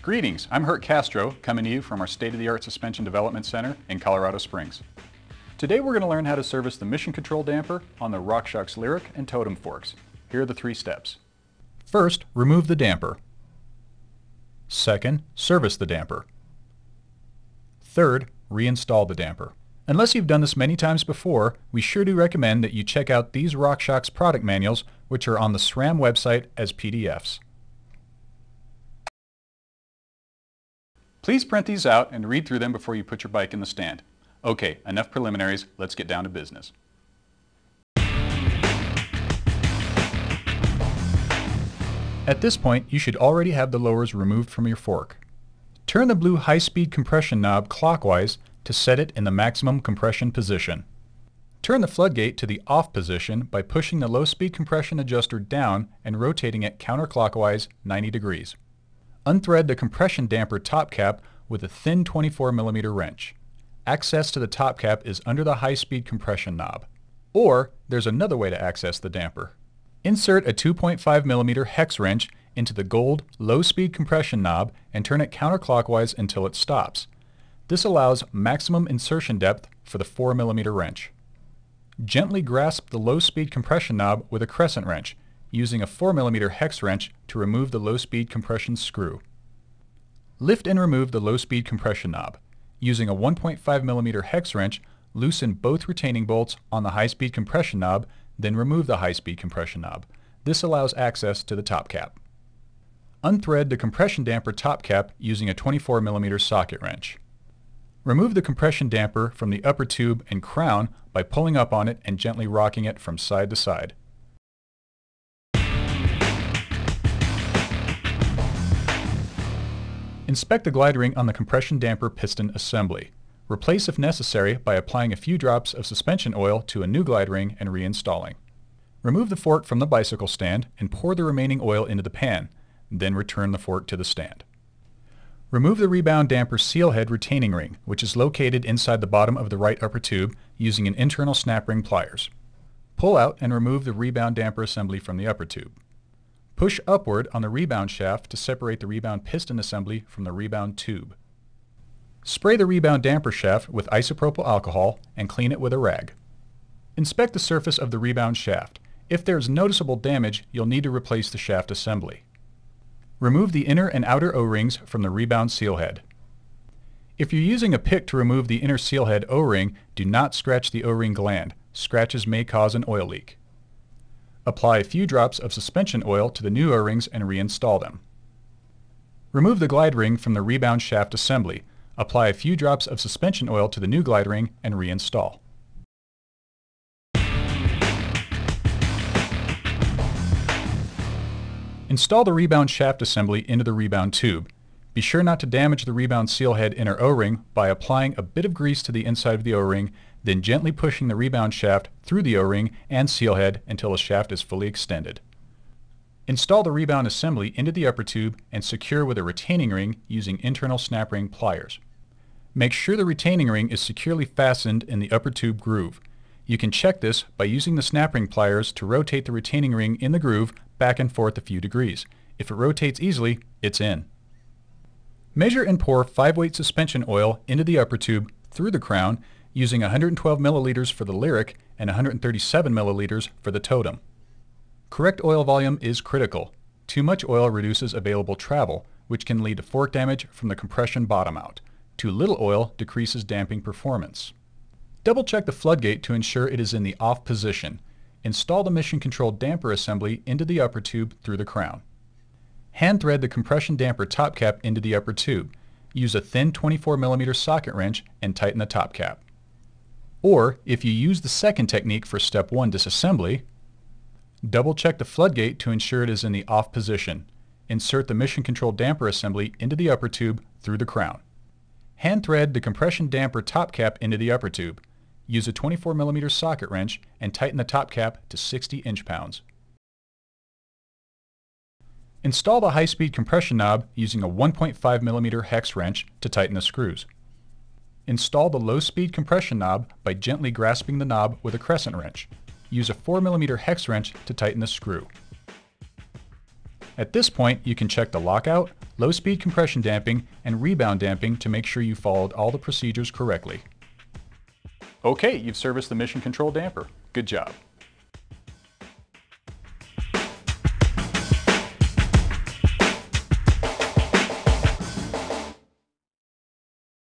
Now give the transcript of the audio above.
Greetings, I'm Hurt Castro, coming to you from our state-of-the-art Suspension Development Center in Colorado Springs. Today we're going to learn how to service the Mission Control damper on the SHOX Lyric and Totem forks. Here are the 3 steps. First, remove the damper. Second, service the damper. Third, reinstall the damper. Unless you've done this many times before, we sure do recommend that you check out these SHOX product manuals, which are on the SRAM website as PDFs. Please print these out and read through them before you put your bike in the stand. Okay, enough preliminaries, let's get down to business. At this point, you should already have the lowers removed from your fork. Turn the blue high-speed compression knob clockwise to set it in the maximum compression position. Turn the floodgate to the off position by pushing the low-speed compression adjuster down and rotating it counterclockwise 90 degrees. Unthread the compression damper top cap with a thin 24mm wrench. Access to the top cap is under the high-speed compression knob. Or, there's another way to access the damper. Insert a 2.5mm hex wrench into the gold low-speed compression knob and turn it counterclockwise until it stops. This allows maximum insertion depth for the 4mm wrench. Gently grasp the low-speed compression knob with a crescent wrench, using a 4mm hex wrench to remove the low-speed compression screw. Lift and remove the low-speed compression knob. Using a 1.5mm hex wrench, loosen both retaining bolts on the high-speed compression knob, then remove the high-speed compression knob. This allows access to the top cap. Unthread the compression damper top cap using a 24mm socket wrench. Remove the compression damper from the upper tube and crown by pulling up on it and gently rocking it from side to side. Inspect the glide ring on the compression damper piston assembly. Replace if necessary by applying a few drops of suspension oil to a new glide ring and reinstalling. Remove the fork from the bicycle stand and pour the remaining oil into the pan, then return the fork to the stand. Remove the rebound damper seal head retaining ring, which is located inside the bottom of the right upper tube using an internal snap ring pliers. Pull out and remove the rebound damper assembly from the upper tube. Push upward on the rebound shaft to separate the rebound piston assembly from the rebound tube. Spray the rebound damper shaft with isopropyl alcohol and clean it with a rag. Inspect the surface of the rebound shaft. If there is noticeable damage, you'll need to replace the shaft assembly. Remove the inner and outer O-rings from the rebound seal head. If you're using a pick to remove the inner seal head O-ring, do not scratch the O-ring gland. Scratches may cause an oil leak. Apply a few drops of suspension oil to the new O-rings and reinstall them. Remove the glide ring from the rebound shaft assembly. Apply a few drops of suspension oil to the new glide ring and reinstall. Install the rebound shaft assembly into the rebound tube. Be sure not to damage the rebound seal head inner O-ring by applying a bit of grease to the inside of the O-ring, then gently pushing the rebound shaft through the O-ring and seal head until the shaft is fully extended. Install the rebound assembly into the upper tube and secure with a retaining ring using internal snap ring pliers. Make sure the retaining ring is securely fastened in the upper tube groove. You can check this by using the snap ring pliers to rotate the retaining ring in the groove back and forth a few degrees. If it rotates easily, it's in. Measure and pour 5-weight suspension oil into the upper tube through the crown using 112 milliliters for the Lyric and 137 milliliters for the Totem. Correct oil volume is critical. Too much oil reduces available travel, which can lead to fork damage from the compression bottom out. Too little oil decreases damping performance. Double check the floodgate to ensure it is in the off position. Install the Mission Control damper assembly into the upper tube through the crown. Hand thread the compression damper top cap into the upper tube. Use a thin 24mm socket wrench and tighten the top cap. Or, if you use the second technique for step 1 disassembly, double check the floodgate to ensure it is in the off position. Insert the Mission Control damper assembly into the upper tube through the crown. Hand thread the compression damper top cap into the upper tube. Use a 24mm socket wrench and tighten the top cap to 60 inch-pounds. Install the high-speed compression knob using a 1.5mm hex wrench to tighten the screws. Install the low-speed compression knob by gently grasping the knob with a crescent wrench. Use a 4mm hex wrench to tighten the screw. At this point, you can check the lockout, low-speed compression damping, and rebound damping to make sure you followed all the procedures correctly. Okay, you've serviced the Misson Control damper. Good job.